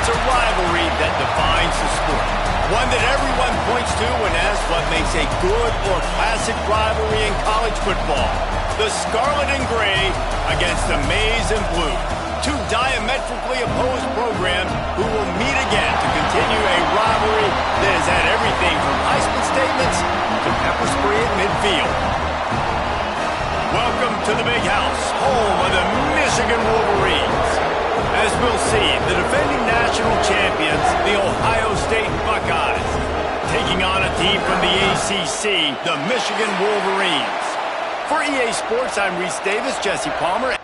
It's a rivalry that defines the sport. One that everyone points to when asked what makes a good or classic rivalry in college football. The Scarlet and Gray against the Maize and Blue. Two diametrically opposed programs who will meet again to continue a rivalry that has had everything from Heisman statements to pepper spray at midfield. Welcome to the Big House, home of the Michigan Wolverines. As we'll see, the defending national champions, the Ohio State Buckeyes, taking on a team from the ACC, the Michigan Wolverines. For EA Sports, I'm Reese Davis, Jesse Palmer.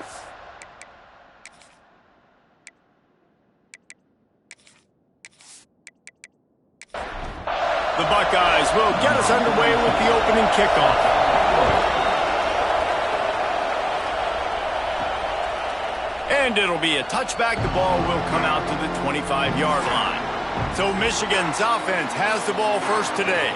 The Buckeyes will get us underway with the opening kickoff. And it'll be a touchback. The ball will come out to the 25-yard line. So Michigan's offense has the ball first today.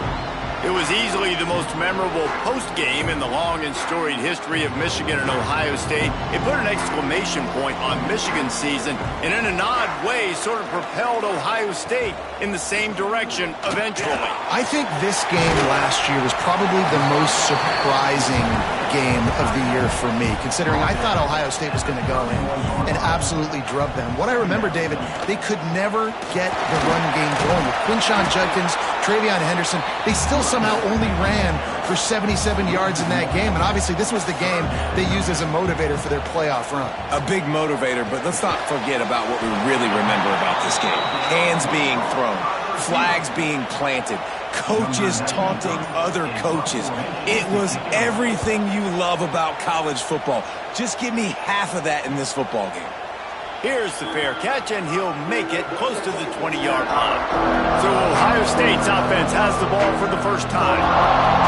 It was easily the most memorable post-game in the long and storied history of Michigan and Ohio State. It put an exclamation point on Michigan's season and in an odd way sort of propelled Ohio State in the same direction eventually. I think this game last year was probably the most surprising game of the year for me, considering I thought Ohio State was going to go in and absolutely drub them. What I remember, David, they could never get the run game going. With Quinshon Judkins, Travion Henderson, they still somehow only ran for 77 yards in that game, and obviously this was the game they used as a motivator for their playoff run. A big motivator, but let's not forget about what we really remember about this game. Hands being thrown, flags being planted, coaches taunting other coaches. It was everything you love about college football. Just give me half of that in this football game. Here's the fair catch, and he'll make it close to the 20-yard line. So Ohio State's offense has the ball for the first time.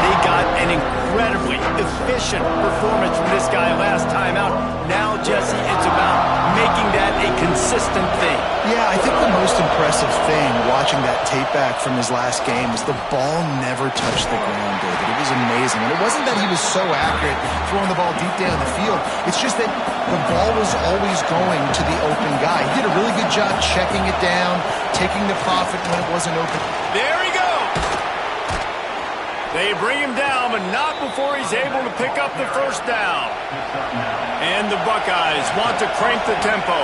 They got an incredibly efficient performance from this guy last time out. Now, Jesse, it's about making that a consistent thing. Yeah, I think the most impressive thing watching that tape back from his last game is the ball never touched the ground, David. It was amazing. And it wasn't that he was so accurate throwing the ball deep down the field. It's just that the ball was always going to the open guy. He did a really good job checking it down, taking the profit when it wasn't open. There he goes! They bring him down, but not before he's able to pick up the first down. And the Buckeyes want to crank the tempo.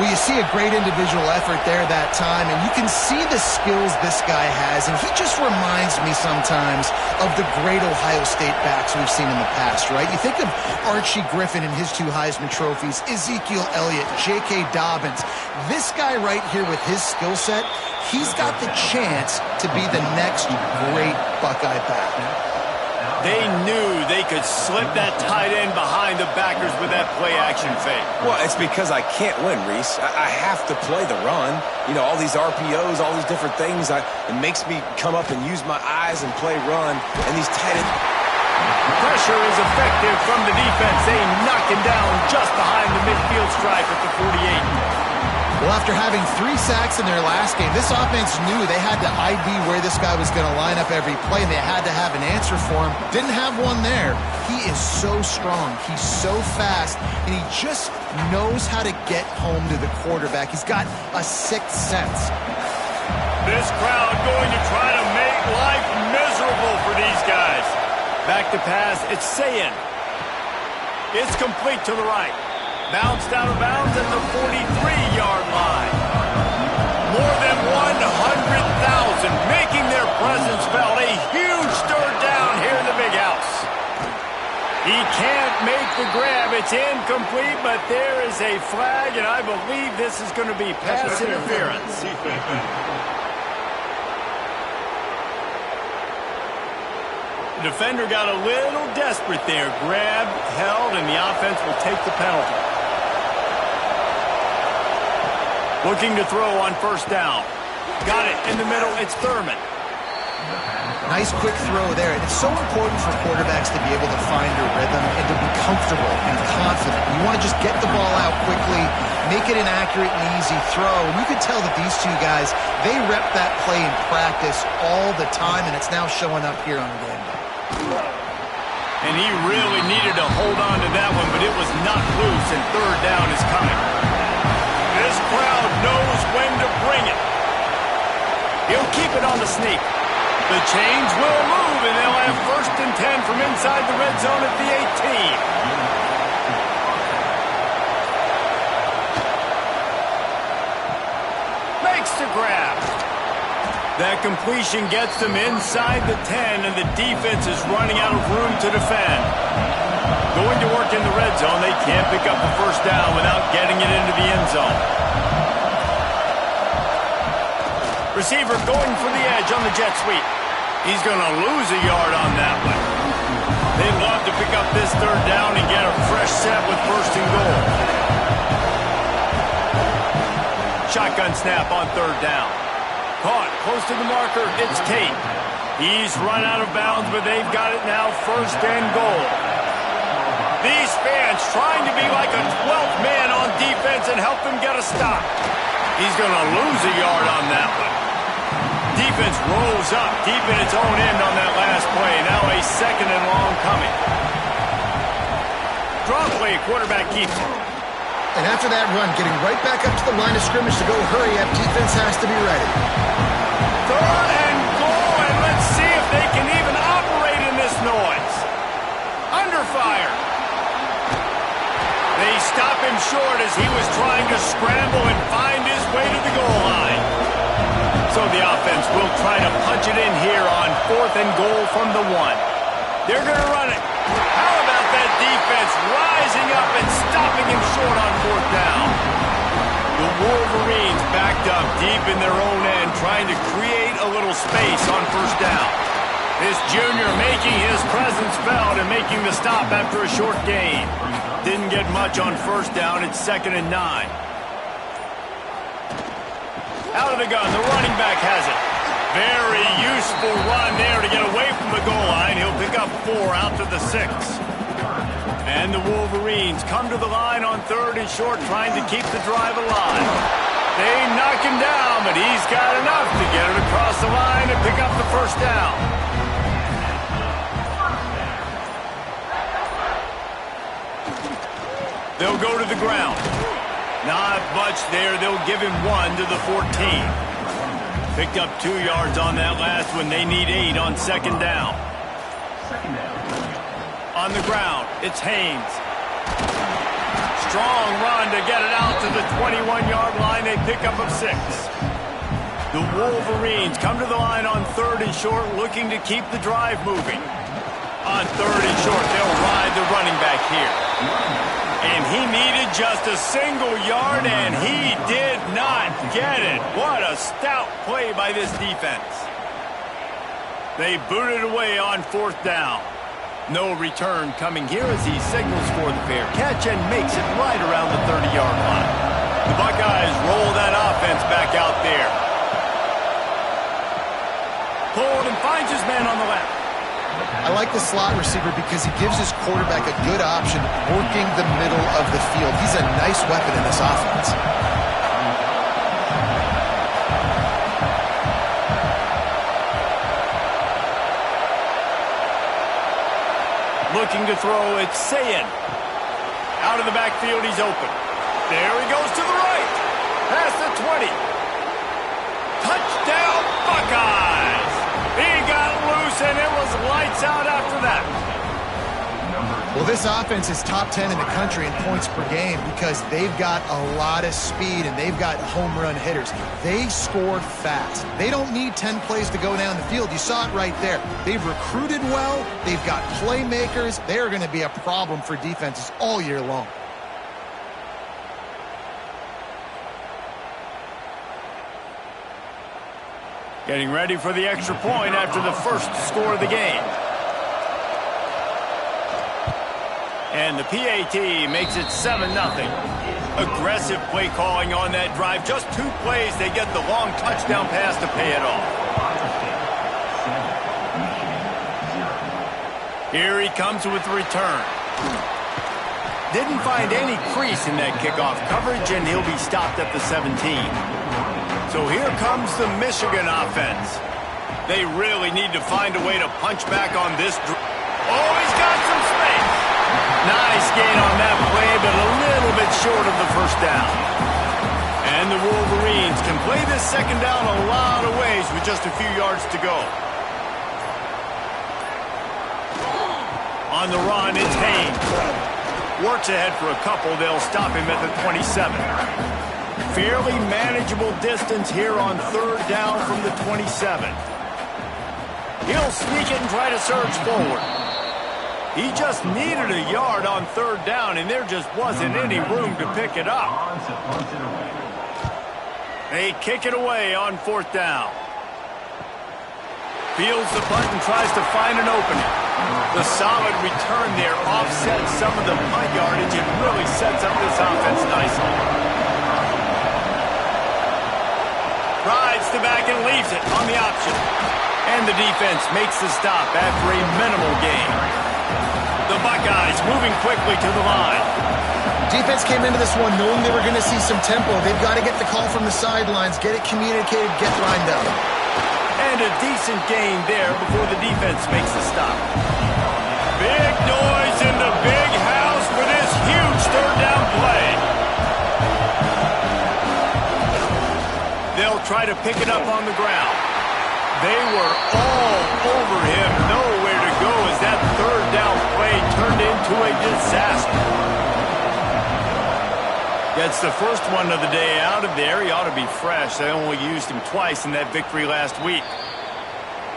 Well, you see a great individual effort there that time, and you can see the skills this guy has, and he just reminds me sometimes of the great Ohio State backs we've seen in the past, right? You think of Archie Griffin and his 2 Heisman trophies, Ezekiel Elliott, J.K. Dobbins. This guy right here with his skill set, he's got the chance to be the next great Buckeye back. They knew they could slip that tight end behind the backers with that play-action fake. Well, it's because I can't win, Reese. I have to play the run. You know, all these RPOs, all these different things, it makes me come up and use my eyes and play run. And these tight ends... Pressure is effective from the defense. They knock him down just behind the midfield stripe at the 48. Well, after having 3 sacks in their last game, this offense knew they had to ID where this guy was going to line up every play, and they had to have an answer for him. Didn't have one there. He is so strong. He's so fast, and he just knows how to get home to the quarterback. He's got a 6th sense. This crowd going to try to make life miserable for these guys. Back to pass, it's Sayin. It's complete to the right. Bounced out of bounds at the 43-yard line. More than 100,000 making their presence felt. A huge third down here in the Big House. He can't make the grab. It's incomplete, but there is a flag, and I believe this is going to be pass interference. The defender got a little desperate there. Grabbed, held, and the offense will take the penalty. Looking to throw on first down. Got it in the middle. It's Thurman. Nice quick throw there. And it's so important for quarterbacks to be able to find a rhythm and to be comfortable and confident. You want to just get the ball out quickly, make it an accurate and easy throw. And you can tell that these 2 guys, they rep that play in practice all the time, and it's now showing up here on the game day. And he really needed to hold on to that one, but it was not loose, and third down is coming. This This crowd knows when to bring it. He'll keep it on the sneak. The chains will move, and they'll have 1st and 10 from inside the red zone at the 18. Makes the grab. That completion gets them inside the 10, and the defense is running out of room to defend. Going to work in the red zone, they can't pick up the 1st down without getting it into the end zone. Receiver going for the edge on the jet sweep. He's going to lose a yard on that one. They'd love to pick up this 3rd down and get a fresh set with 1st and goal. Shotgun snap on 3rd down. Caught close to the marker, it's Tate. He's run out of bounds, but they've got it now 1st and goal. These fans trying to be like a 12th man on defense and help them get a stop. He's going to lose a yard on that one. Defense rolls up deep in its own end on that last play. Now a 2nd and long coming. Draw play, quarterback keeps it. And after that run, getting right back up to the line of scrimmage to go hurry up, defense has to be ready. 3rd and goal, and let's see if they can even operate in this noise. Under fire. They stop him short as he was trying to scramble and find his way to the goal line. So the offense will try to punch it in here on 4th and goal from the 1. They're going to run it. How about that defense rising up and stopping him short on 4th down? The Wolverines backed up deep in their own end, trying to create a little space on 1st down. This junior making his presence felt and making the stop after a short gain. Didn't get much on 1st down. It's 2nd and 9. Out of the gun, the running back has it. Very useful run there to get away from the goal line. He'll pick up 4 out to the 6. And the Wolverines come to the line on 3rd and short, trying to keep the drive alive. They knock him down, but he's got enough to get it across the line and pick up the 1st down. They'll go to the ground. Not much there. They'll give him 1 to the 14. Picked up 2 yards on that last one. They need 8 on 2nd down. On the ground, it's Haynes. Strong run to get it out to the 21-yard line. They pick up of 6. The Wolverines come to the line on 3rd and short, looking to keep the drive moving. On 3rd and short, they'll ride the running back here. And he needed just a single yard, and he did not get it. What a stout play by this defense. They booted away on 4th down. No return coming here as he signals for the fair catch and makes it right around the 30-yard line. The Buckeyes roll that offense back out there. Pulled and finds his man on the left. I like the slot receiver because he gives his quarterback a good option working the middle of the field. He's a nice weapon in this offense. Looking to throw, it's Sayin. Out of the backfield, he's open. There he goes to the right. Past the 20. Touchdown, Buckeyes! He got loose, and it was lights out after that. Well, this offense is top 10 in the country in points per game because they've got a lot of speed and they've got home run hitters. They score fast. They don't need 10 plays to go down the field. You saw it right there. They've recruited well. They've got playmakers. They're going to be a problem for defenses all year long. Getting ready for the extra point after the first score of the game. And the PAT makes it 7-0. Aggressive play calling on that drive. Just 2 plays, they get the long touchdown pass to pay it off. Here he comes with the return. Didn't find any crease in that kickoff coverage, and he'll be stopped at the 17. So here comes the Michigan offense. They really need to find a way to punch back on this. Oh, he's got some space. Nice gain on that play, but a little bit short of the first down. And the Wolverines can play this second down a lot of ways with just a few yards to go. On the run, it's Haynes. Works ahead for a couple. They'll stop him at the 27. Fairly manageable distance here on third down from the 27. He'll sneak it and try to surge forward. He just needed a yard on third down, and there just wasn't any room to pick it up. They kick it away on fourth down. Fields the punt and tries to find an opening. The solid return there offsets some of the punt yardage and really sets up this offense nicely. Rides the back and leaves it on the option. And the defense makes the stop after a minimal gain. The Buckeyes moving quickly to the line. Defense came into this one knowing they were going to see some tempo. They've got to get the call from the sidelines, get it communicated, get lined up. And a decent gain there before the defense makes the stop. Big noise in the big house for this huge third down play. They'll try to pick it up on the ground. They were all over him, nowhere to go as that third down play turned into a disaster. Gets the first one of the day out of there. He ought to be fresh. They only used him twice in that victory last week.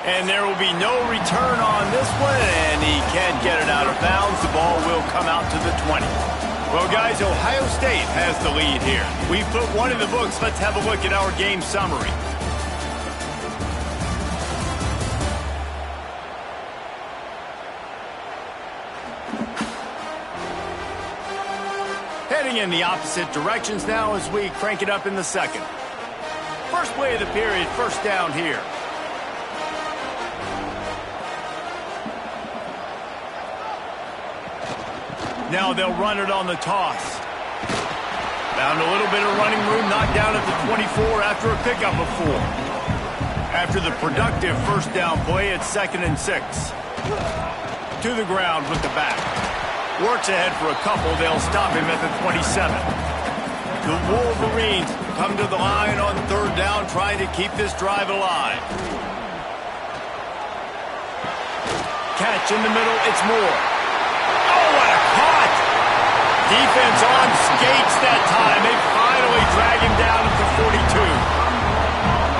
And there will be no return on this one, and he can't get it out of bounds. The ball will come out to the 20. Well, guys, Ohio State has the lead here. We've put one in the books. Let's have a look at our game summary. Heading in the opposite directions now as we crank it up in the second. First play of the period, first down here. Now they'll run it on the toss. Found a little bit of running room, knocked down at the 24 after a pickup of 4. After the productive first down play, it's 2nd and 6. To the ground with the back. Works ahead for a couple. They'll stop him at the 27. The Wolverines come to the line on third down, trying to keep this drive alive. Catch in the middle. It's Moore. Oh, what a caught! Defense on skates that time. They finally drag him down at the 42.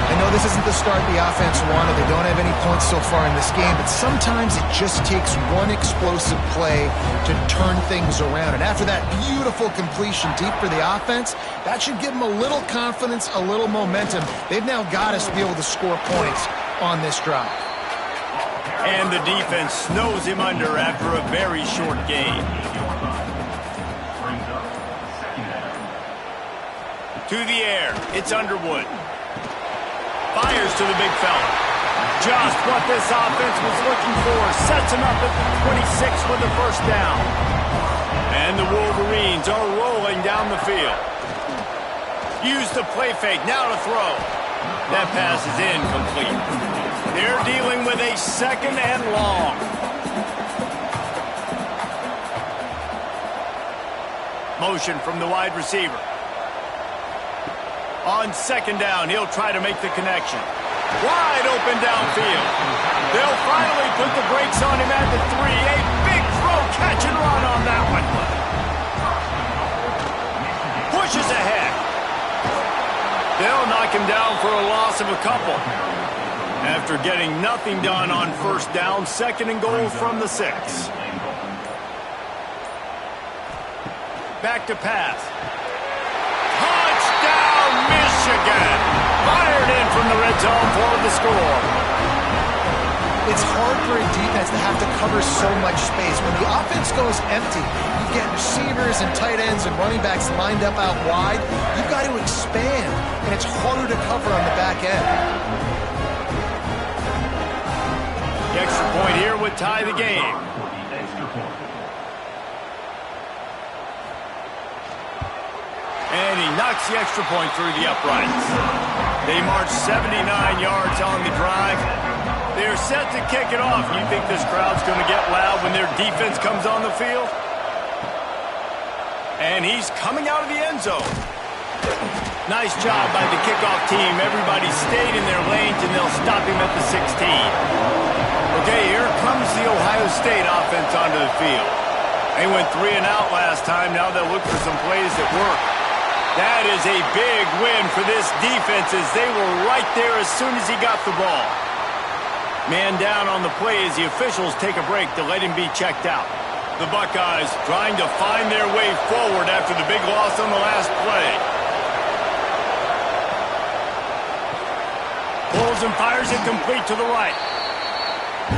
I know this isn't the start the offense wanted. They don't have any points so far in this game, but sometimes it just takes one explosive play to turn things around. And after that beautiful completion deep for the offense, that should give them a little confidence, a little momentum. They've now got us to be able to score points on this drive. And the defense snows him under after a very short gain. To the air, it's Underwood. Fires to the big fella. Just what this offense was looking for. Sets him up at the 26 with the first down. And the Wolverines are rolling down the field. Use the play fake, now to throw. That pass is incomplete. They're dealing with a 2nd and long. Motion from the wide receiver. On 2nd down, he'll try to make the connection. Wide open downfield. They'll finally put the brakes on him at the 3. A big throw, catch and run on that one. Pushes ahead. They'll knock him down for a loss of a couple. After getting nothing done on first down, 2nd and goal from the 6. Back to pass. Touchdown, Michigan! Fired in from the red zone for the score. It's hard for a defense to have to cover so much space. When the offense goes empty, you get receivers and tight ends and running backs lined up out wide. You've got to expand, and it's harder to cover on the back end. The extra point here would tie the game. And he knocks the extra point through the uprights. They march 79 yards on the drive. They're set to kick it off. You think this crowd's going to get loud when their defense comes on the field? And he's coming out of the end zone. Nice job by the kickoff team. Everybody stayed in their lanes, and they'll stop him at the 16. Okay, here comes the Ohio State offense onto the field. They went 3 and out last time. Now they'll look for some plays that work. That is a big win for this defense as they were right there as soon as he got the ball. Man down on the play as the officials take a break to let him be checked out. The Buckeyes trying to find their way forward after the big loss on the last play. Pulls and fires it complete to the right.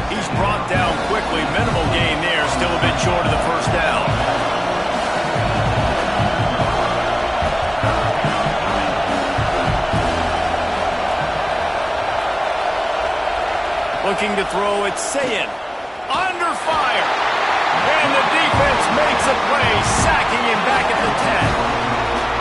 He's brought down quickly. Minimal gain there. Still a bit short of the first down. Looking to throw, it's Sayin. Under fire. And the defense makes a play, sacking him back at the 10.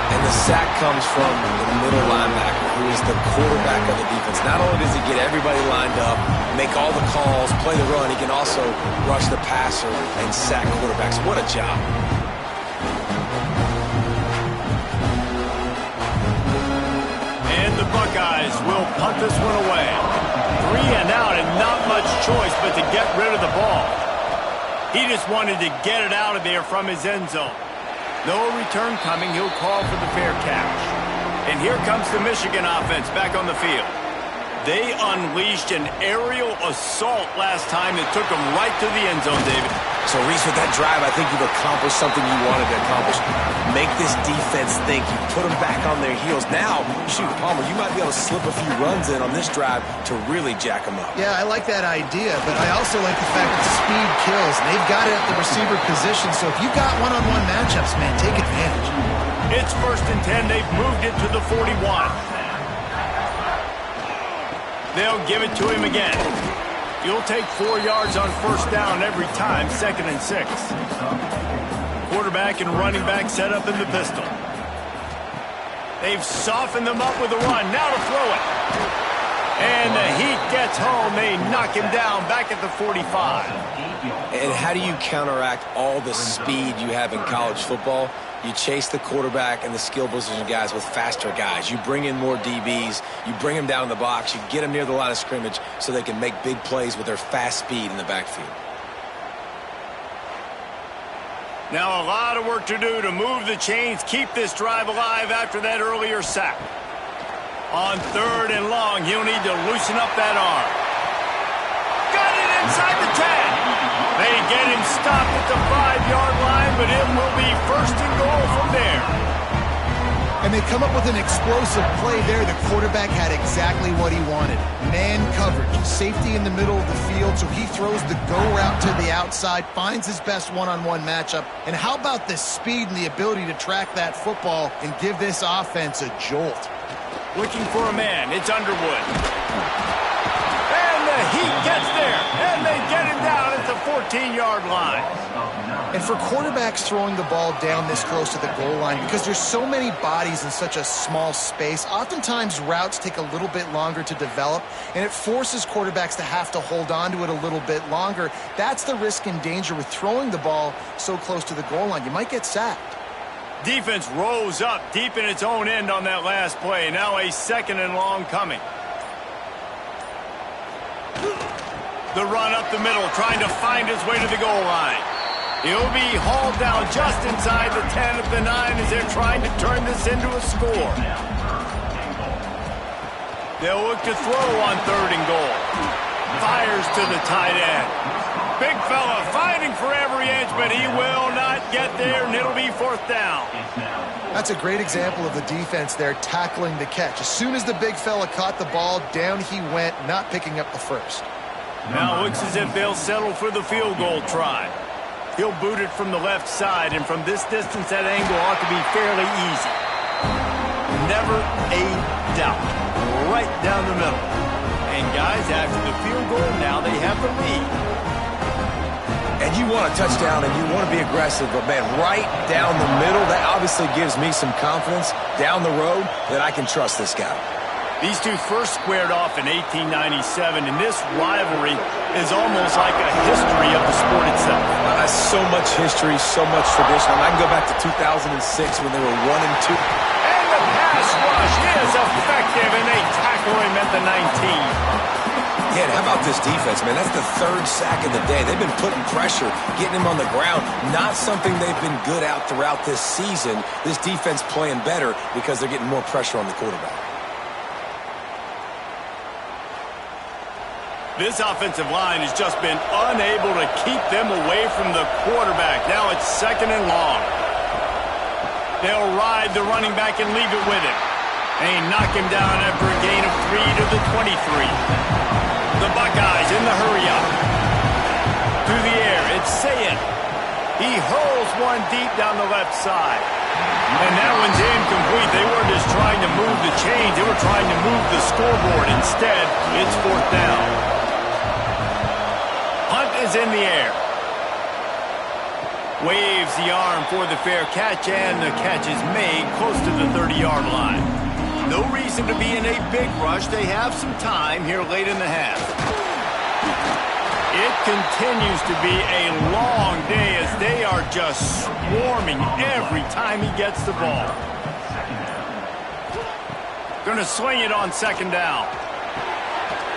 And the sack comes from the middle linebacker, who is the quarterback of the defense. Not only does he get everybody lined up, make all the calls, play the run, he can also rush the passer and sack quarterbacks. What a job. And the Buckeyes will punt this one away. 3 and out and not much choice but to get rid of the ball. He just wanted to get it out of there from his end zone. No return coming. He'll call for the fair catch. And here comes the Michigan offense back on the field. They unleashed an aerial assault last time that took them right to the end zone, David. So, Reese, with that drive, I think you've accomplished something you wanted to accomplish. Make this defense think. You put them back on their heels. Now, shoot, Palmer, you might be able to slip a few runs in on this drive to really jack them up. Yeah, I like that idea, but I also like the fact that speed kills. And they've got it at the receiver position, so if you've got one-on-one matchups, man, take advantage. It's 1st and 10. They've moved it to the 41. They'll give it to him again. You'll take 4 yards on 1st down every time, 2nd and 6. Quarterback and running back set up in the pistol. They've softened them up with a run. Now to throw it. And the heat gets home. They knock him down back at the 45. And how do you counteract all the speed you have in college football? You chase the quarterback and the skill position guys with faster guys. You bring in more DBs. You bring them down in the box. You get them near the line of scrimmage so they can make big plays with their fast speed in the backfield. Now a lot of work to do to move the chains, keep this drive alive after that earlier sack. On 3rd and long, he'll need to loosen up that arm. Got it inside the 10. They get him stopped at the 5-yard line, but it will be 1st and goal from there. And they come up with an explosive play there. The quarterback had exactly what he wanted. Man coverage, safety in the middle of the field, so he throws the go route to the outside, finds his best one-on-one matchup. And how about the speed and the ability to track that football and give this offense a jolt? Looking for a man. It's Underwood. And the heat gets there. And they get him down at the 14-yard line. And for quarterbacks throwing the ball down this close to the goal line, because there's so many bodies in such a small space, oftentimes routes take a little bit longer to develop, and it forces quarterbacks to have to hold on to it a little bit longer. That's the risk and danger with throwing the ball so close to the goal line. You might get sacked. Defense rose up deep in its own end on that last play. Now a 2nd and long coming. The run up the middle, trying to find his way to the goal line. He'll be hauled down just inside the 10 at the 9 as they're trying to turn this into a score. They'll look to throw on 3rd and goal. Fires to the tight end. Big fella fighting for every inch, but he will not get there, and it'll be 4th down. That's a great example of the defense there tackling the catch. As soon as the big fella caught the ball, down he went, not picking up the first. Now it looks as if they'll settle for the field goal try. He'll boot it from the left side, and from this distance, that angle ought to be fairly easy. Never a doubt. Right down the middle. And guys, after the field goal, now they have the lead. And you want a touchdown and you want to be aggressive, but man, right down the middle, that obviously gives me some confidence down the road that I can trust this guy. These two first squared off in 1897, and this rivalry is almost like a history of the sport itself. So much history, so much tradition. I can go back to 2006 when they were 1-2. And the pass rush is effective, and they tackle him at the 19. Yeah, and how about this defense, man? That's the third sack of the day. They've been putting pressure, getting him on the ground. Not something they've been good at throughout this season. This defense playing better because they're getting more pressure on the quarterback. This offensive line has just been unable to keep them away from the quarterback. Now it's 2nd and long. They'll ride the running back and leave it with him. They knock him down after a gain of 3 to the 23. The Buckeyes in the hurry-up. Through the air, it's Sayin. He hurls one deep down the left side. And that one's incomplete. They weren't just trying to move the chains. They were trying to move the scoreboard. Instead, it's 4th down. Hunt is in the air. Waves the arm for the fair catch, and the catch is made close to the 30-yard line. No reason to be in a big rush. They have some time here late in the half. It continues to be a long day as they are just swarming every time he gets the ball. Going to swing it on 2nd down.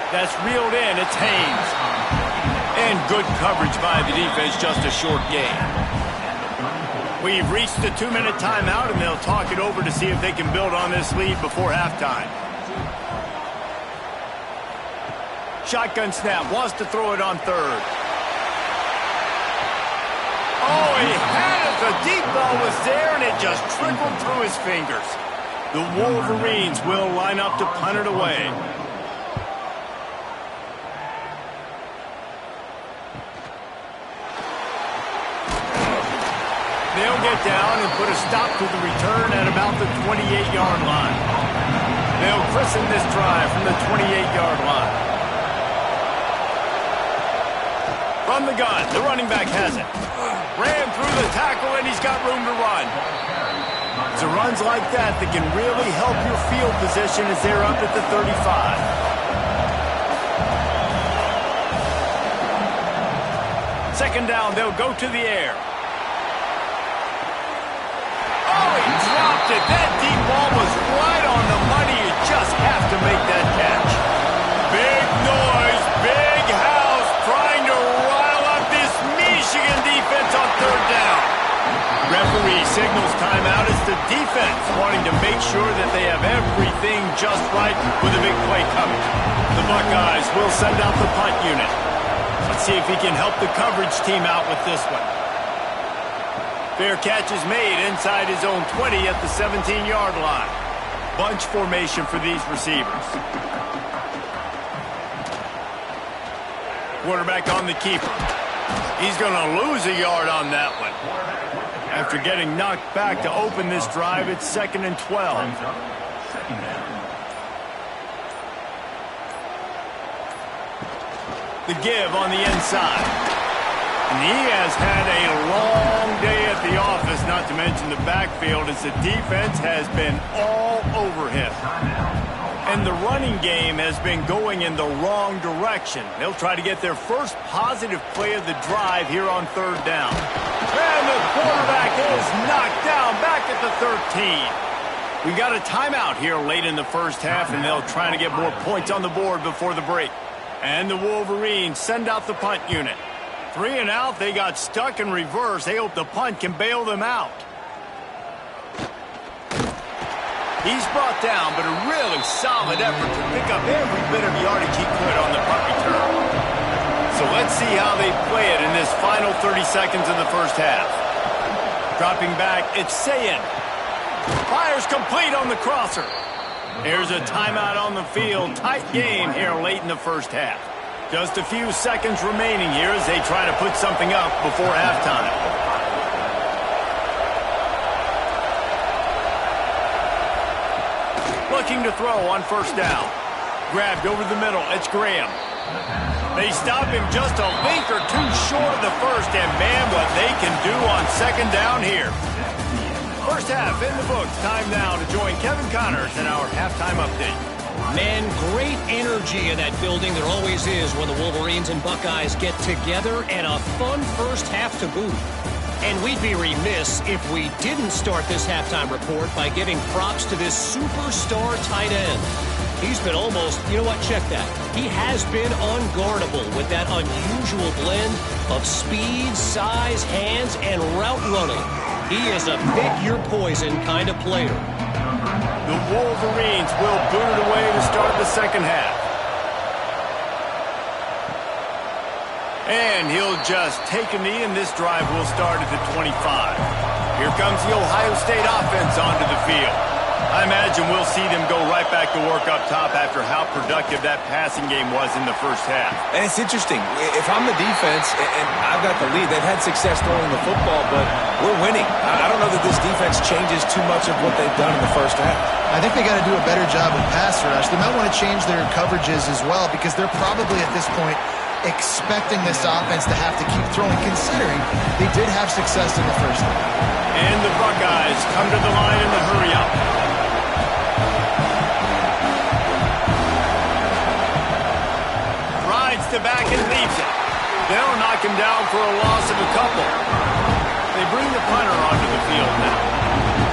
That's reeled in. It's Haynes. And good coverage by the defense, just a short gain. We've reached the 2-minute timeout, and they'll talk it over to see if they can build on this lead before halftime. Shotgun snap, wants to throw it on 3rd. Oh, he had it. The deep ball was there, and it just trickled through his fingers. The Wolverines will line up to punt it away. They'll get down and put a stop to the return at about the 28-yard line. They'll christen this drive from the 28-yard line. From the gun, the running back has it. Ran through the tackle, and he's got room to run. It's runs like that that can really help your field position as they're up at the 35. 2nd down, they'll go to the air. Oh, he dropped it. That deep ball was right on the money. You just have to make that catch. Big noise, big house, trying to rile up this Michigan defense on 3rd down. Referee signals timeout as the defense wanting to make sure that they have everything just right with a big play coming. The Buckeyes will send out the punt unit. Let's see if he can help the coverage team out with this one. Fair catch is made inside his own 20 at the 17-yard line. Bunch formation for these receivers. Quarterback on the keeper. He's going to lose a yard on that one. After getting knocked back to open this drive, it's 2nd and 12. The give on the inside. And he has had a long day at the office, not to mention the backfield, as the defense has been all over him. And the running game has been going in the wrong direction. They'll try to get their first positive play of the drive here on 3rd down. And the quarterback is knocked down back at the 13. We got a timeout here late in the first half, and they'll try to get more points on the board before the break. And the Wolverines send out the punt unit. 3 and out, they got stuck in reverse. They hope the punt can bail them out. He's brought down, but a really solid effort to pick up every bit of yardage he could on the punt return. So let's see how they play it in this final 30 seconds of the first half. Dropping back, it's Sayin. Fires complete on the crosser. Here's a timeout on the field. Tight game here late in the first half. Just a few seconds remaining here as they try to put something up before halftime. Looking to throw on 1st down. Grabbed over the middle. It's Graham. They stop him just a link or two short of the first, and man, what they can do on 2nd down here. First half in the books. Time now to join Kevin Connors in our halftime update. Man, great energy in that building. There always is when the Wolverines and Buckeyes get together, and a fun first half to boot. And we'd be remiss if we didn't start this halftime report by giving props to this superstar tight end. He's been almost, you know what, check that. He has been unguardable with that unusual blend of speed, size, hands, and route running. He is a pick-your-poison kind of player. The Wolverines will boot it away to start the second half. And he'll just take a knee, and this drive will start at the 25. Here comes the Ohio State offense onto the field. I imagine we'll see them go right back to work up top after how productive that passing game was in the first half. And it's interesting. If I'm the defense and I've got the lead, they've had success throwing the football, but we're winning. I don't know that this defense changes too much of what they've done in the first half. I think they got to do a better job with pass rush. They might want to change their coverages as well because they're probably at this point expecting this offense to have to keep throwing, considering they did have success in the first half. And the Buckeyes come to the line in the hurry-up. Rides to back and leaves it. They'll knock him down for a loss of a couple. They bring the punter onto the field now.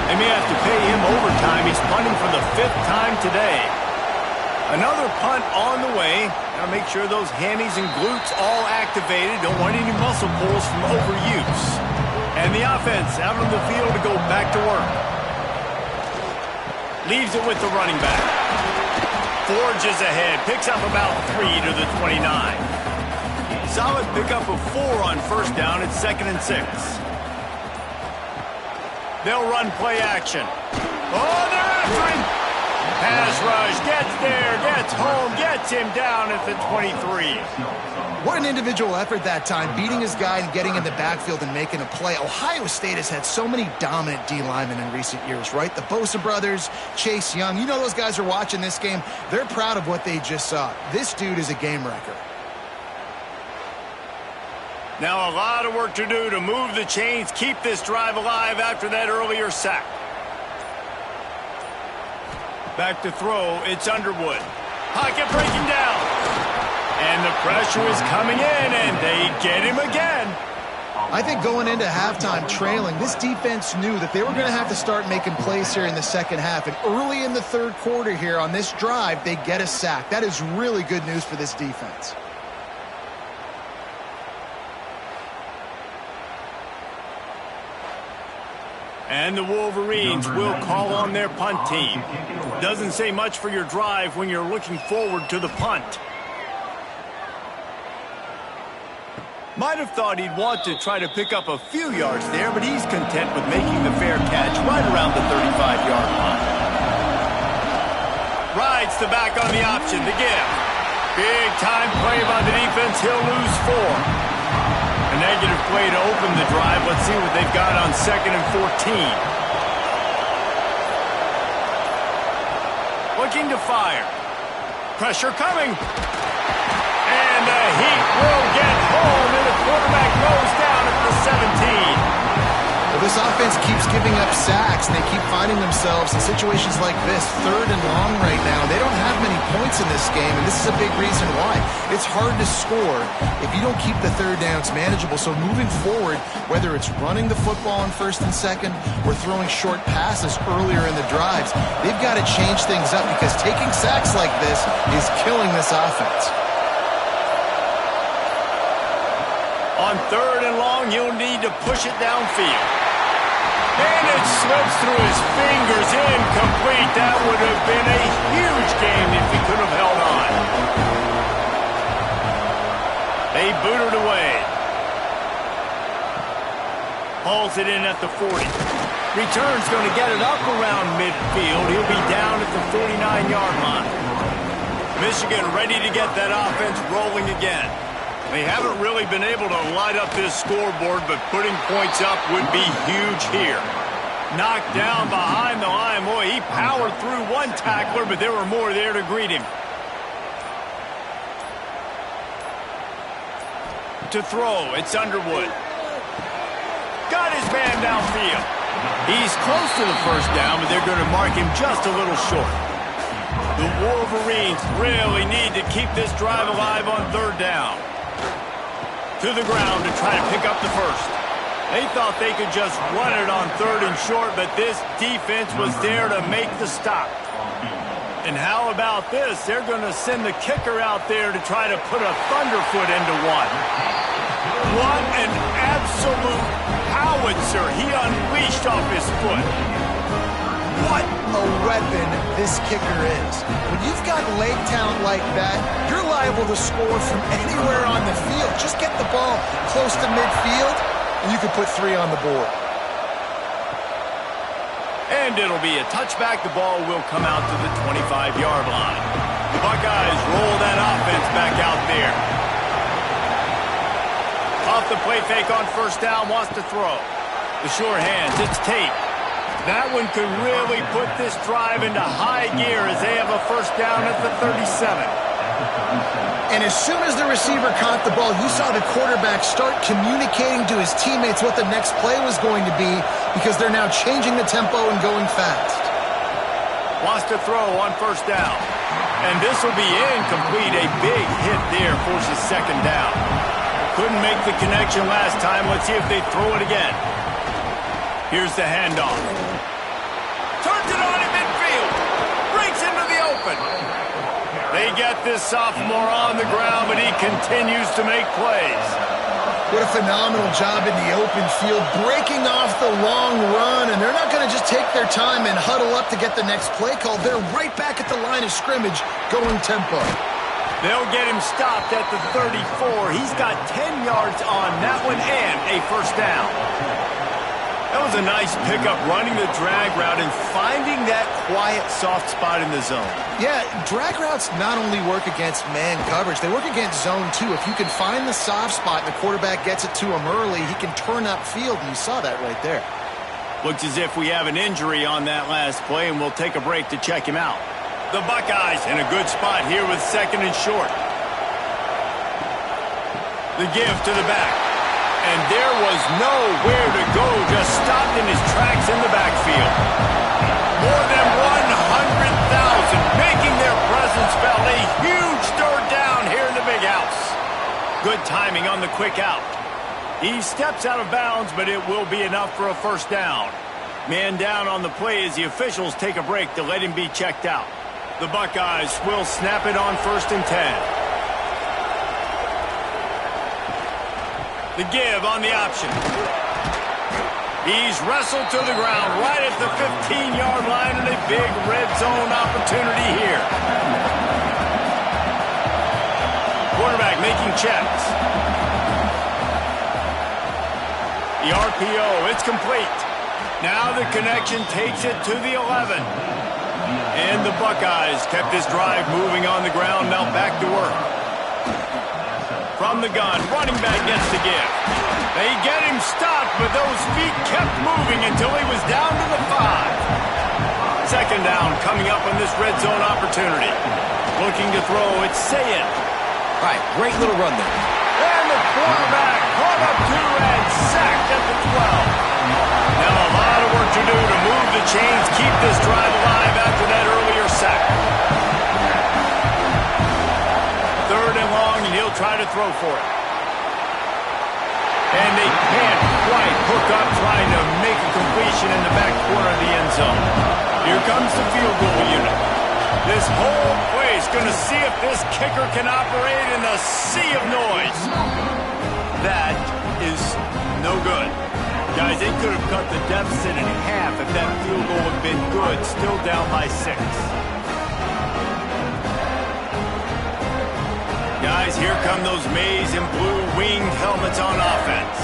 They may have to pay him overtime. He's punting for the 5th time today. Another punt on the way. Now make sure those hammies and glutes all activated. Don't want any muscle pulls from overuse. And the offense out on the field to go back to work. Leaves it with the running back. Forges ahead. Picks up about 3 to the 29. Solid pickup of 4 on first down. It's 2nd and 6. They'll run play action. Oh, they're after him. Pass rush, gets there, gets home, gets him down at the 23. What an individual effort that time, beating his guy and getting in the backfield and making a play. Ohio State has had so many dominant D-linemen in recent years, right? The Bosa brothers, Chase Young. You know those guys are watching this game. They're proud of what they just saw. This dude is a game wrecker. Now a lot of work to do to move the chains, keep this drive alive after that earlier sack. Back to throw, it's Underwood. Pocket breaking down. And the pressure is coming in, and they get him again. I think going into halftime trailing, this defense knew that they were going to have to start making plays here in the second half. And early in the third quarter here on this drive, they get a sack. That is really good news for this defense. And the Wolverines will call on their punt team. Doesn't say much for your drive when you're looking forward to the punt. Might have thought he'd want to try to pick up a few yards there, but he's content with making the fair catch right around the 35-yard line. Rides the back on the option to give. Big time play by the defense. He'll lose 4. A negative play to open the drive. Let's see what they've got on 2nd and 14. Looking to fire. Pressure coming. And the Heat will get home, and the quarterback goes down at the 17. Well, this offense keeps giving up sacks, and they keep finding themselves in situations like this, 3rd and long right now. They don't have many points in this game, and this is a big reason why. It's hard to score if you don't keep the third downs manageable. So moving forward, whether it's running the football on 1st and 2nd or throwing short passes earlier in the drives, they've got to change things up because taking sacks like this is killing this offense. On 3rd and long, you'll need to push it downfield. And it slips through his fingers, incomplete. That would have been a huge game if he could have held on. They boot it away. Hauls it in at the 40. Return's going to get it up around midfield. He'll be down at the 49-yard line. Michigan ready to get that offense rolling again. They haven't really been able to light up this scoreboard, but putting points up would be huge here. Knocked down behind the line. Boy, he powered through one tackler, but there were more there to greet him. To throw, it's Underwood. Got his man downfield. He's close to the first down, but they're going to mark him just a little short. The Wolverines really need to keep this drive alive on 3rd down. To the ground to try to pick up the first. They thought they could just run it on 3rd and short, but this defense was there to make the stop. And how about this? They're going to send the kicker out there to try to put a thunderfoot into one. What an absolute howitzer he unleashed off his foot. What a weapon this kicker is. When you've got leg talent like that, you're liable to score from anywhere on the field. Just get the ball close to midfield, and you can put 3 on the board. And it'll be a touchback. The ball will come out to the 25-yard line. The Buckeyes roll that offense back out there. Off the play fake on 1st down, wants to throw. The sure hands, it's Tate. That one could really put this drive into high gear as they have a 1st down at the 37. And as soon as the receiver caught the ball, you saw the quarterback start communicating to his teammates what the next play was going to be because they're now changing the tempo and going fast. Wants to throw on 1st down. And this will be incomplete. A big hit there forces 2nd down. Couldn't make the connection last time. Let's see if they throw it again. Here's the handoff. Turns it on in midfield. Breaks into the open. They get this sophomore on the ground, but he continues to make plays. What a phenomenal job in the open field, breaking off the long run, and they're not going to just take their time and huddle up to get the next play call. They're right back at the line of scrimmage, going tempo. They'll get him stopped at the 34. He's got 10 yards on that one and a 1st down. That was a nice pickup, running the drag route and finding that quiet, soft spot in the zone. Yeah, drag routes not only work against man coverage, they work against zone too. If you can find the soft spot and the quarterback gets it to him early, he can turn upfield, and you saw that right there. Looks as if we have an injury on that last play, and we'll take a break to check him out. The Buckeyes in a good spot here with 2nd and short. The give to the back. And there was nowhere to go, just stopped in his tracks in the backfield. More than 100,000 making their presence felt. A huge 3rd down here in the big house. Good timing on the quick out. He steps out of bounds, but it will be enough for a 1st down. Man down on the play as the officials take a break to let him be checked out. The Buckeyes will snap it on 1st and 10. The give on the option. He's wrestled to the ground right at the 15-yard line, and a big red zone opportunity here. Quarterback making checks. The RPO, it's complete. Now the connection takes it to the 11. And the Buckeyes kept this drive moving on the ground, now back to work. From the gun, running back gets the give. They get him stopped, but those feet kept moving until he was down to the 5. 2nd down coming up on this red zone opportunity. Looking to throw, it's Sayin. All right, great little run there. And the quarterback caught up to and sacked at the 12. Now a lot of work to do to move the chains, keep this drive alive after that earlier sack. 3rd and long, and he'll try to throw for it. And they can't quite hook up trying to make a completion in the back corner of the end zone. Here comes the field goal unit. This whole place going to see if this kicker can operate in a sea of noise. That is no good. Guys, they could have cut the deficit in half if that field goal had been good, still down by 6. Guys, here come those maize and blue winged helmets on offense.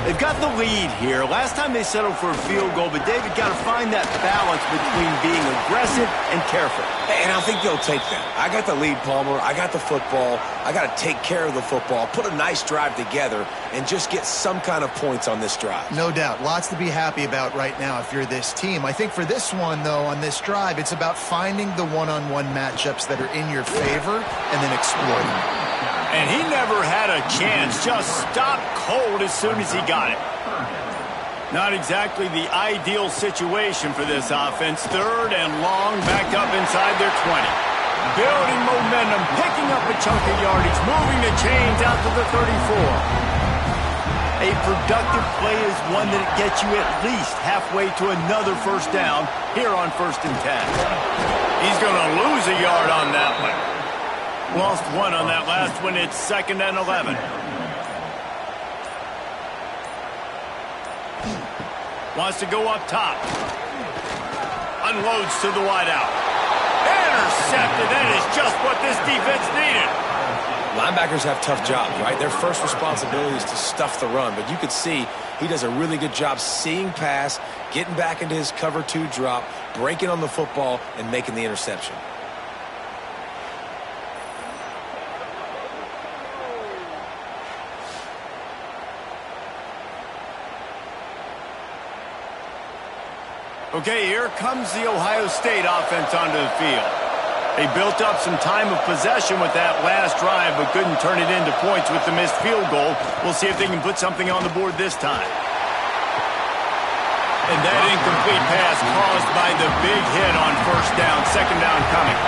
They've got the lead here. Last time they settled for a field goal, but David got to find that balance between being aggressive and careful. And I think they'll take that. I got the lead, Palmer. I got the football. I got to take care of the football, put a nice drive together, and just get some kind of points on this drive. No doubt. Lots to be happy about right now if you're this team. I think for this one, though, on this drive, it's about finding the one-on-one matchups that are in your favor and then exploiting them. And he never had a chance, just stopped cold as soon as he got it. Not exactly the ideal situation for this offense. 3rd and long, backed up inside their 20. Building momentum, picking up a chunk of yardage, moving the chains out to the 34. A productive play is one that gets you at least halfway to another first down here on 1st and 10. He's going to lose a yard on that one. Lost one on that last one. It's 2nd and 11. Wants to go up top. Unloads to the wideout. Intercepted. That is just what this defense needed. Linebackers have tough jobs, right? Their first responsibility is to stuff the run, but you could see he does a really good job seeing pass, getting back into his cover 2 drop, breaking on the football, and making the interception. Okay, here comes the Ohio State offense onto the field. They built up some time of possession with that last drive, but couldn't turn it into points with the missed field goal. We'll see if they can put something on the board this time. And that incomplete pass caused by the big hit on 1st down, 2nd down coming.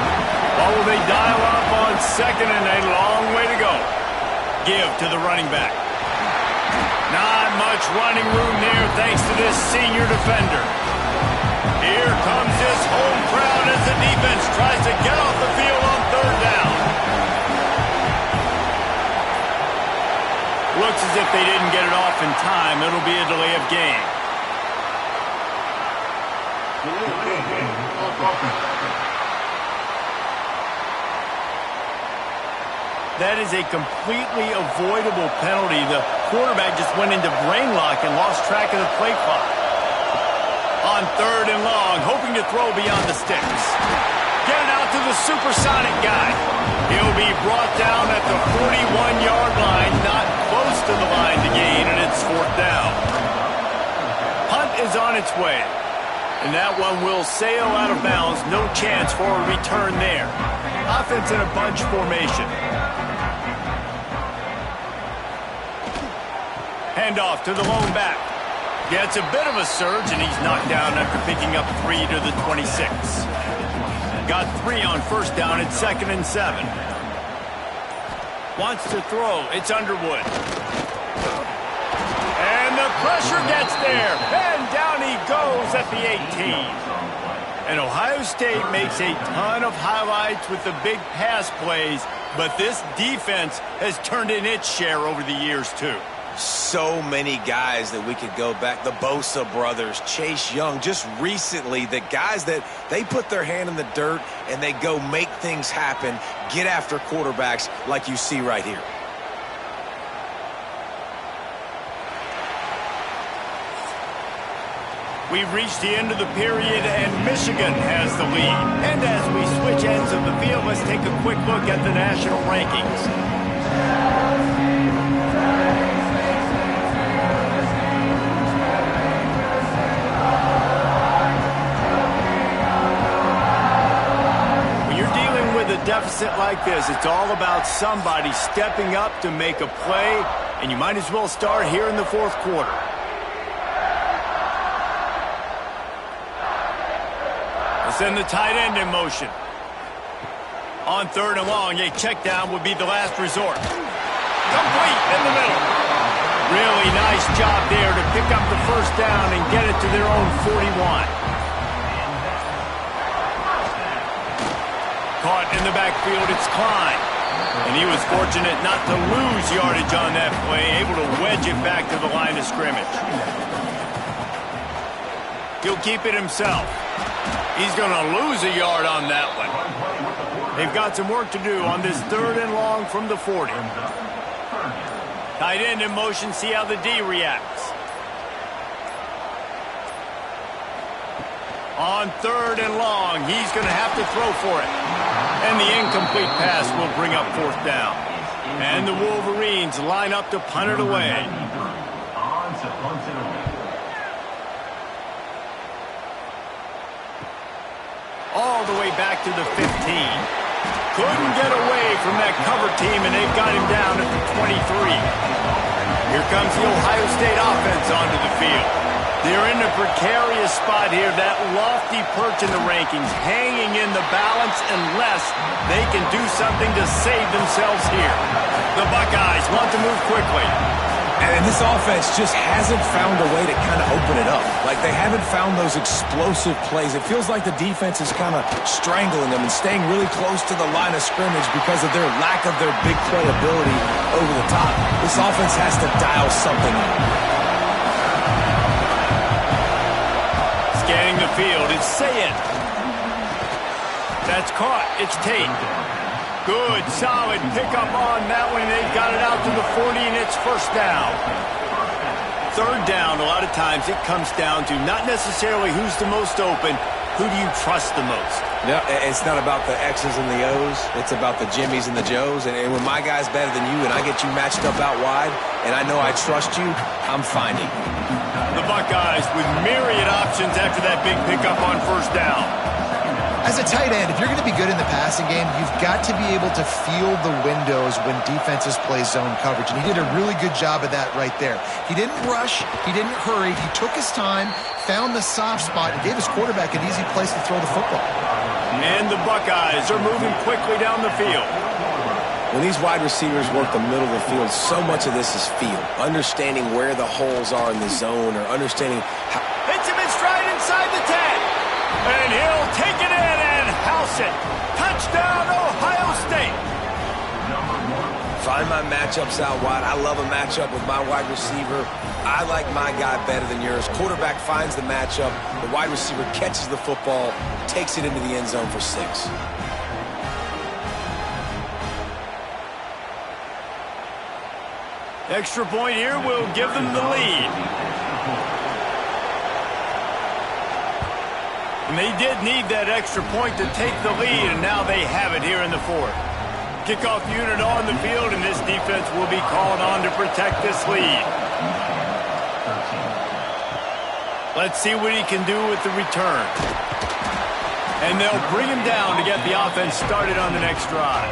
Well, will they dial up on 2nd and a long way to go? Give to the running back. Not much running room there thanks to this senior defender. Here comes this home crowd as the defense tries to get off the field on 3rd down. Looks as if they didn't get it off in time. It'll be a delay of game. That is a completely avoidable penalty. The quarterback just went into brain lock and lost track of the play clock. On 3rd and long, hoping to throw beyond the sticks. Get it out to the supersonic guy. He'll be brought down at the 41-yard line, not close to the line to gain, and it's 4th down. Punt is on its way, and that one will sail out of bounds. No chance for a return there. Offense in a bunch formation. Handoff to the lone back. Gets a bit of a surge, and he's knocked down after picking up 3 to the 26. Got 3 on 1st down at 2nd and 7. Wants to throw. It's Underwood. And the pressure gets there. And down he goes at the 18. And Ohio State makes a ton of highlights with the big pass plays, but this defense has turned in its share over the years, too. So many guys that we could go back. The Bosa brothers, Chase Young, just recently, the guys that they put their hand in the dirt and they go make things happen, get after quarterbacks like you see right here. We've reached the end of the period, and Michigan has the lead. And as we switch ends of the field, let's take a quick look at the national rankings. Deficit like this, it's all about somebody stepping up to make a play, and you might as well start here in the 4th quarter. Let's send the tight end in motion. On 3rd and long, a check down would be the last resort. Complete in the middle. Really nice job there to pick up the 1st down and get it to their own 41. Caught in the backfield, it's Klein. And he was fortunate not to lose yardage on that play, able to wedge it back to the line of scrimmage. He'll keep it himself. He's going to lose a yard on that one. They've got some work to do on this 3rd and long from the 40. Tight end in motion, see how the D reacts. On 3rd and long, he's going to have to throw for it. And the incomplete pass will bring up 4th down. And the Wolverines line up to punt it away. All the way back to the 15. Couldn't get away from that cover team, and they've got him down at the 23. Here comes the Ohio State offense onto the field. They're in a precarious spot here, that lofty perch in the rankings, hanging in the balance unless they can do something to save themselves here. The Buckeyes want to move quickly. And And this offense just hasn't found a way to kind of open it up. Like, they haven't found those explosive plays. It feels like the defense is kind of strangling them and staying really close to the line of scrimmage because of their lack of their big play ability over the top. This offense has to dial something in. Scanning the field, it's Sayin. That's caught. It's Tate. Good, solid pickup on that one. They got it out to the 40, and it's first down. Third down, a lot of times it comes down to not necessarily who's the most open, who do you trust the most? Yeah, it's not about the X's and the O's. It's about the Jimmies and the Joes. And when my guy's better than you and I get you matched up out wide and I know I trust you, I'm finding. The Buckeyes with myriad options after that big pickup on first down. As a tight end, if you're going to be good in the passing game, you've got to be able to feel the windows when defenses play zone coverage. And he did a really good job of that right there. He didn't rush. He didn't hurry. He took his time, found the soft spot, and gave his quarterback an easy place to throw the football. And the Buckeyes are moving quickly down the field. When these wide receivers work the middle of the field, so much of this is feel. Understanding where the holes are in the zone or understanding how... Hits him in stride inside the 10. And he'll take it in and house it. Touchdown, Ohio State. Find my matchups out wide. I love a matchup with my wide receiver. I like my guy better than yours. Quarterback finds the matchup. The wide receiver catches the football, takes it into the end zone for 6. Extra point here will give them the lead. And they did need that extra point to take the lead, and now they have it here in the fourth. Kickoff unit on the field, and this defense will be called on to protect this lead. Let's see what he can do with the return. And they'll bring him down to get the offense started on the next drive.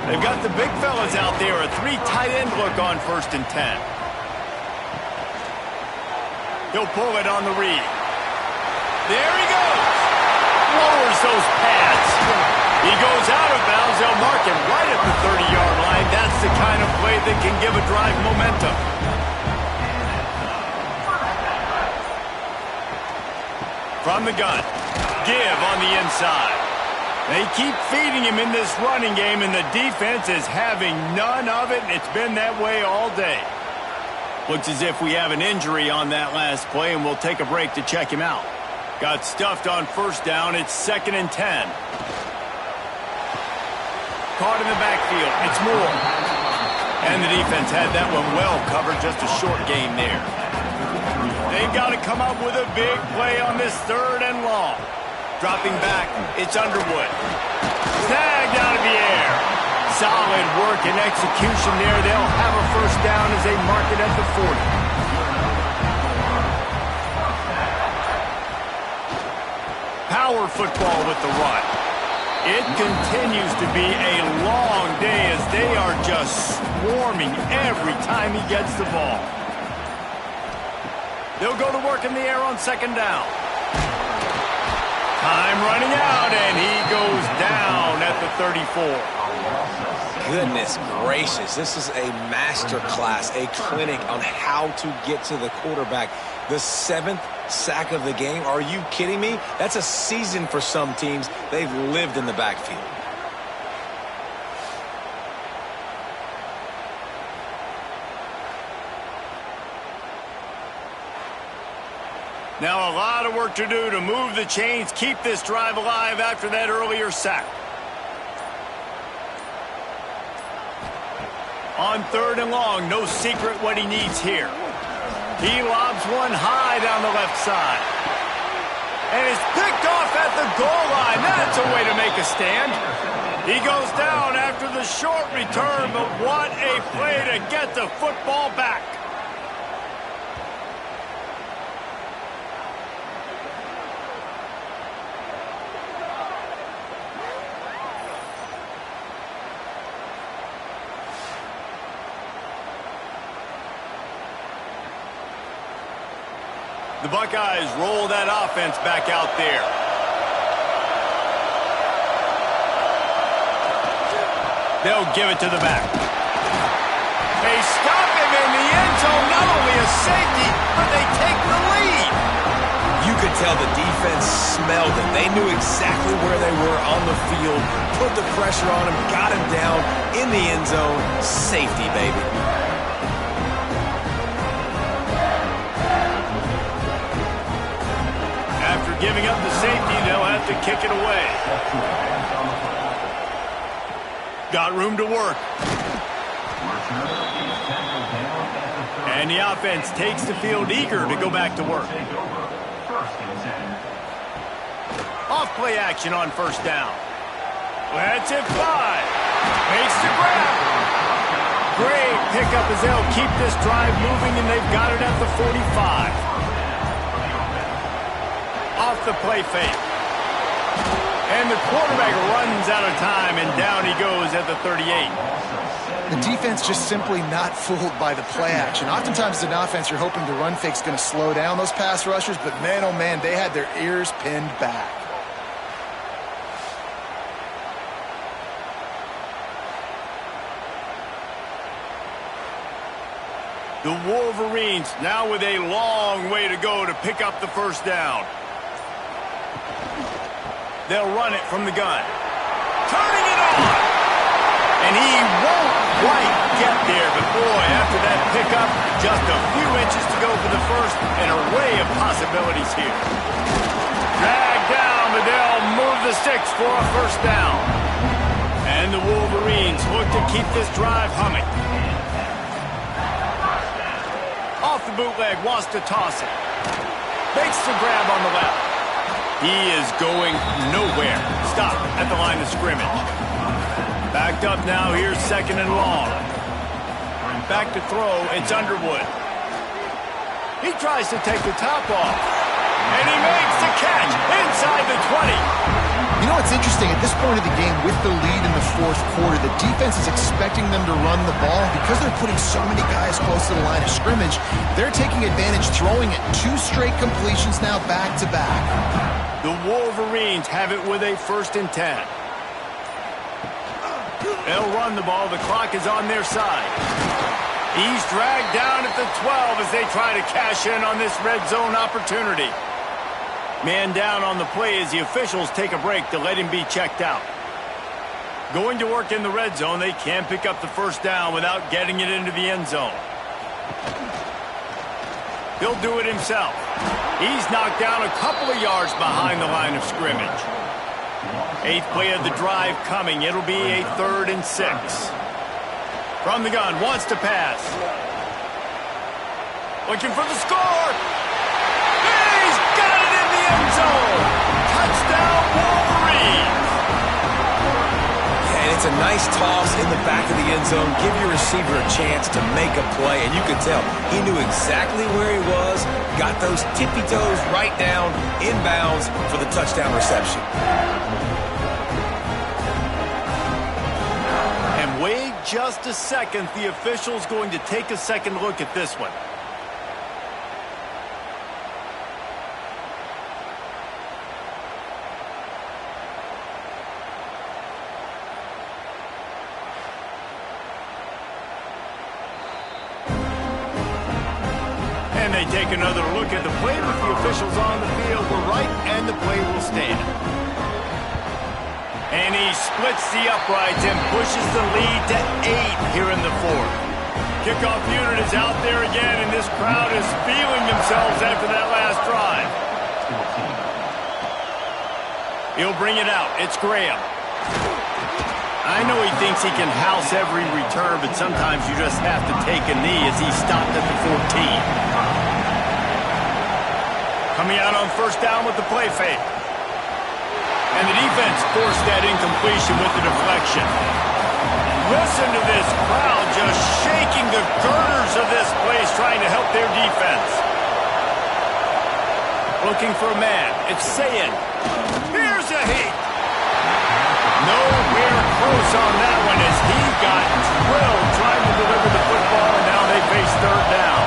They've got the big fellas out there, a 3 tight end look on 1st and 10. He'll pull it on the read. There he goes. Lowers those pads. He goes out of bounds. They'll mark him right at the 30-yard line. That's the kind of play that can give a drive momentum. From the gun. Give on the inside. They keep feeding him in this running game, and the defense is having none of it, and it's been that way all day. Looks as if we have an injury on that last play, and we'll take a break to check him out. Got stuffed on first down. It's 2nd and 10. Caught in the backfield. It's Moore. And the defense had that one well covered. Just a short game there. They've got to come up with a big play on this 3rd and long. Dropping back, it's Underwood. Snagged out of the air. Solid work and execution there. They'll have a first down as they mark it at the 40. Power football with the run. It continues to be a long day as they are just swarming every time he gets the ball. They'll go to work in the air on 2nd down. Time running out, and he goes down at the 34. Goodness gracious, this is a master class, a clinic on how to get to the quarterback. The 7th sack of the game. Are you kidding me? That's a season for some teams. They've lived in the backfield. Now a lot of work to do to move the chains, keep this drive alive after that earlier sack. On 3rd and long, no secret what he needs here. He lobs one high down the left side. And it's picked off at the goal line. That's a way to make a stand. He goes down after the short return, but what a play to get the football back. The Buckeyes roll that offense back out there. They'll give it to the back. They stop him in the end tell the defense smelled it. They knew exactly where they were on the field, put the pressure on him, got him down in the end zone. Safety, baby. After giving up the safety, they'll have to kick it away. Got room to work. And the offense takes the field eager to go back to work. Off play action on first down. That's it, 5. Makes the grab. Great pickup as they'll keep this drive moving, and they've got it at the 45. Off the play fake. And the quarterback runs out of time, and down he goes at the 38. The defense just simply not fooled by the play action. Oftentimes as an offense, you're hoping the run fake's going to slow down those pass rushers, but man, oh man, they had their ears pinned back. The Wolverines now with a long way to go to pick up the first down. They'll run it from the gun. Turning it on! And he won't quite get there, but boy, after that pickup, just a few inches to go for the first, an array of possibilities here. Dragged down, but they'll move the sticks for a first down. And the Wolverines look to keep this drive humming. Off the bootleg, wants to toss it. Makes the grab on the left. He is going nowhere. Stop at the line of scrimmage. Backed up now, here's second and long. Back to throw, it's Underwood. He tries to take the top off. And he makes the catch inside the 20. You know what's interesting? At this point of the game, with the lead in the fourth quarter, the defense is expecting them to run the ball. Because they're putting so many guys close to the line of scrimmage, they're taking advantage, throwing it 2 straight completions now back to back. The Wolverines have it with a 1st and 10. They'll run the ball. The clock is on their side. He's dragged down at the 12 as they try to cash in on this red zone opportunity. Man down on the play as the officials take a break to let him be checked out. Going to work in the red zone, they can pick up the first down without getting it into the end zone. He'll do it himself. He's knocked down a couple of yards behind the line of scrimmage. 8th play of the drive coming. It'll be a 3rd and 6. From the gun, wants to pass. Looking for the score. He's got it in the end zone. Touchdown, Wolverines. And it's a nice toss in the back of the end zone. Give your receiver a chance to make a play. And you could tell he knew exactly where he was. Got those tippy toes right down, inbounds for the touchdown reception. Wait just a second. The official's going to take a second look at this one. And they take another look at the play with the officials on the field. We're right, and the play will stand. And he splits the uprights and pushes the lead to 8 here in the 4th. Kickoff unit is out there again, and this crowd is feeling themselves after that last drive. He'll bring it out. It's Graham. I know he thinks he can house every return, but sometimes you just have to take a knee as he stopped at the 14. Coming out on first down with the play fake. And the defense forced that incompletion with the deflection. Listen to this crowd just shaking the girders of this place, trying to help their defense. Looking for a man. It's Sayin. Here's a hit. Nowhere close on that one as he got drilled trying to deliver the football, and now they face 3rd down.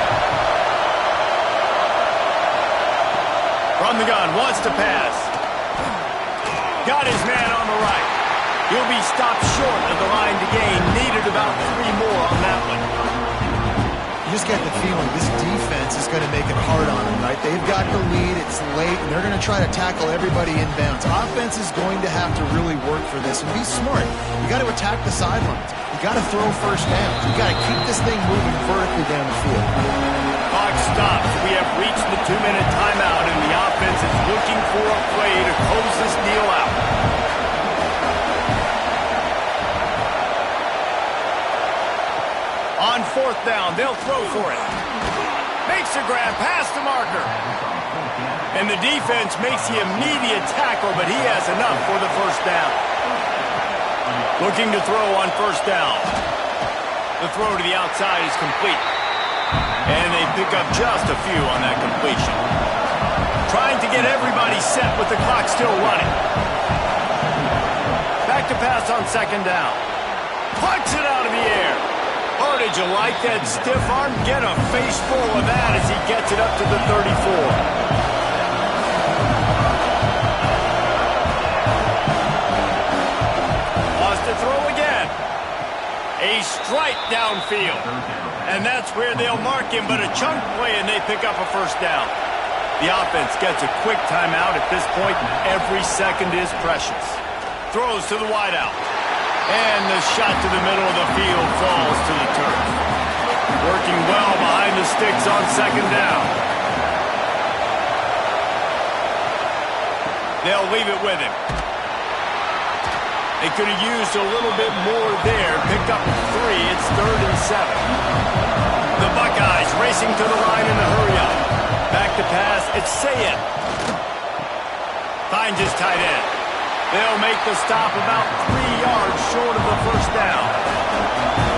From the gun, wants to pass. Got his man on the right. He'll be stopped short of the line to gain. Needed about 3 more on that one. You just get the feeling this defense is going to make it hard on them, right? They've got the lead, it's late, and they're going to try to tackle everybody inbounds. Offense is going to have to really work for this and be smart. You got to attack the sidelines. You got to throw first down. You got to keep this thing moving vertically down the field. Clock stops. We have reached the 2-minute timeout, and the offense is looking for a play to close this deal out. On 4th down, they'll throw for it. Makes a grab past the marker. And the defense makes the immediate tackle, but he has enough for the first down. Looking to throw on 1st down. The throw to the outside is complete. And they pick up just a few on that completion. Trying to get everybody set with the clock still running. Back to pass on 2nd down. Punts it out of the air. Oh, did you like that stiff arm? Get a face full of that as he gets it up to the 34. Lost to throw again. A strike downfield. And that's where they'll mark him, but a chunk play, and they pick up a 1st down. The offense gets a quick timeout at this point. Every second is precious. Throws to the wideout. And the shot to the middle of the field falls to the turf. Working well behind the sticks on 2nd down. They'll leave it with him. They could have used a little bit more there. Picked up 3. It's 3rd and 7. The Buckeyes racing to the line in the hurry-up. Back to pass. It's Sayin. Finds his tight end. They'll make the stop about 3 yards short of the 1st down.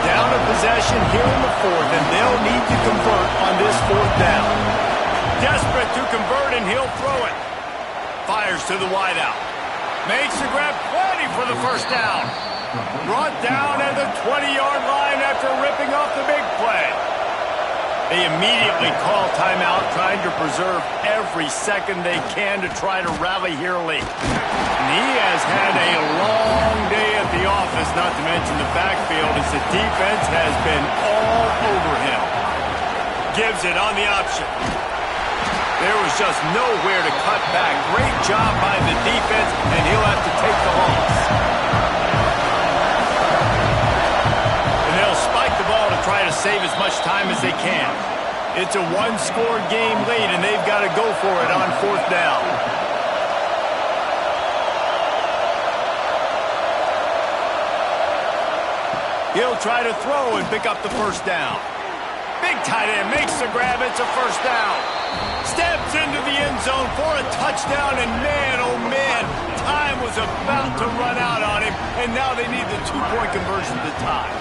Down a possession here in the 4th, and they'll need to convert on this 4th down. Desperate to convert, and he'll throw it. Fires to the wideout. Makes the grab, plenty for the 1st down. Brought down at the 20-yard line after ripping off the big play. They immediately call timeout, trying to preserve every second they can to try to rally here late. And he has had a long day at the office, not to mention the backfield, as the defense has been all over him. Gives it on the option. There was just nowhere to cut back. Great job by the defense, and he'll have to take the loss. And they'll spike the ball to try to save as much time as they can. It's a 1-score game lead, and they've got to go for it on 4th down. He'll try to throw and pick up the 1st down. Big tight end makes the grab. It's a 1st down. Steps into the end zone for a touchdown, and man, oh man, time was about to run out on him, and now they need the 2-point conversion to tie.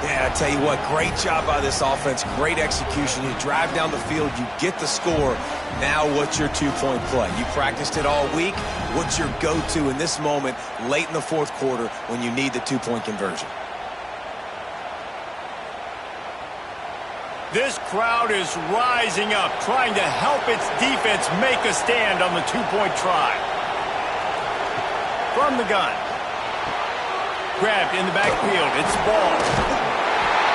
Yeah, I tell you what, great job by this offense, great execution. You drive down the field, you get the score. Now what's your 2-point play? You practiced it all week. What's your go-to in this moment late in the 4th quarter when you need the 2-point conversion? This crowd is rising up, trying to help its defense make a stand on the 2-point try. From the gun. Grabbed in the backfield. It's Ball.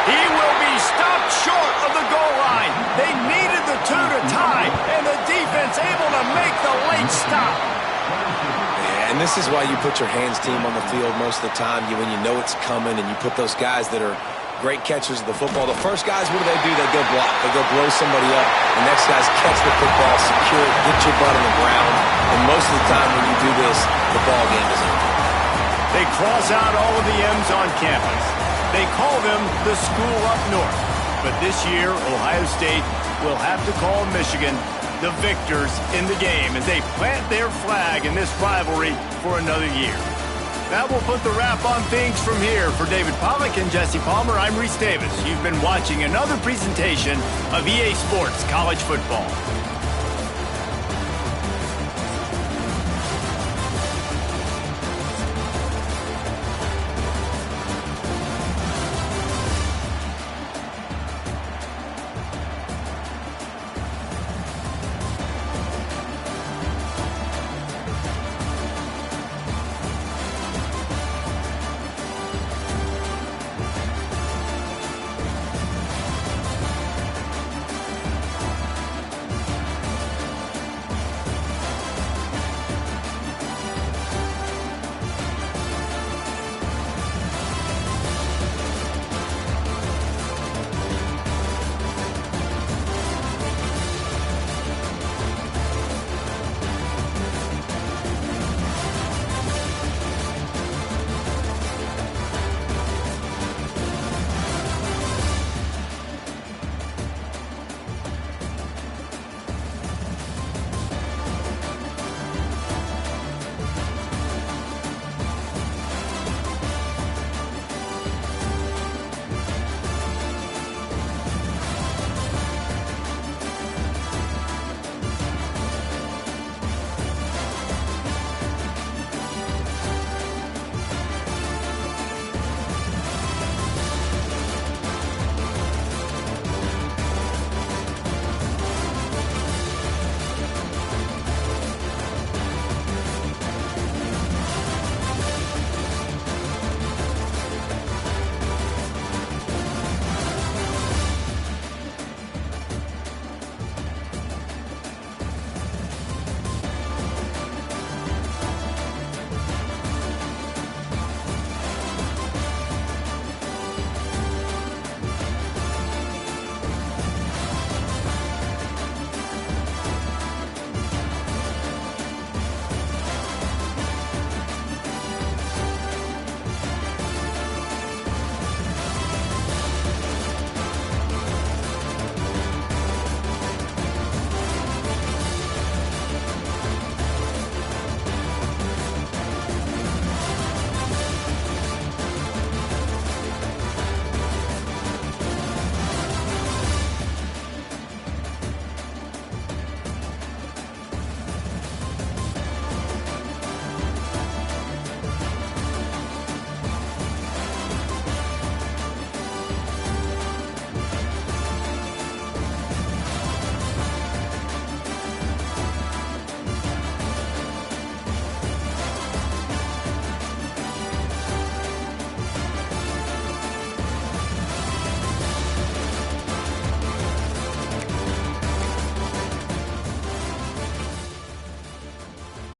He will be stopped short of the goal line. They needed the 2 to tie, and the defense able to make the late stop. Yeah, and this is why you put your hands team on the field most of the time, when you know it's coming, and you put those guys that are great catchers of the football. The first guys, what do? They go block. They go blow somebody up. The next guys catch the football, secure it, get your butt on the ground. And most of the time when you do this, the ball game is over. They cross out all of the M's on campus. They call them the school up north. But this year, Ohio State will have to call Michigan the victors in the game as they plant their flag in this rivalry for another year. That will put the wrap on things from here. For David Pollack and Jesse Palmer, I'm Reese Davis. You've been watching another presentation of EA Sports College Football.